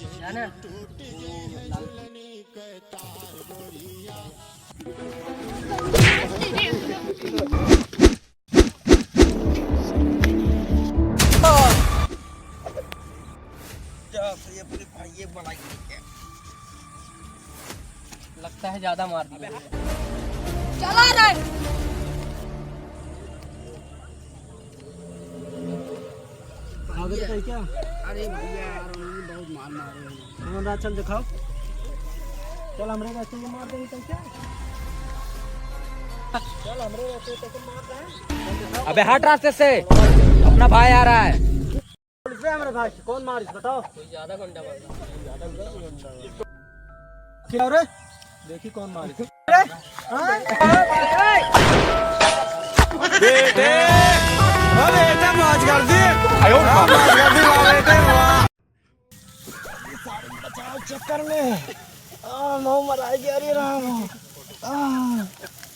है ना? लगता है ज्यादा मार दिया। चला रहा क्या? अरे भैया यार उन्होंने बहुत मार मारे हैं। चल दिखाओ। चल हमरे रास्ते में मार देंगे तो क्या? चल हमरे रास्ते तो मार रहे हैं। अबे हट रास्ते से, अपना भाई आ रहा है। हमारे भाई कौन मारिस बताओ? कोई ज्यादा गुंडा बन रहा। क्या रे? देखी कौन मारिस? बेटे बेटा मौज कर दी। चक्कर में मऊ मराई जा रही राम।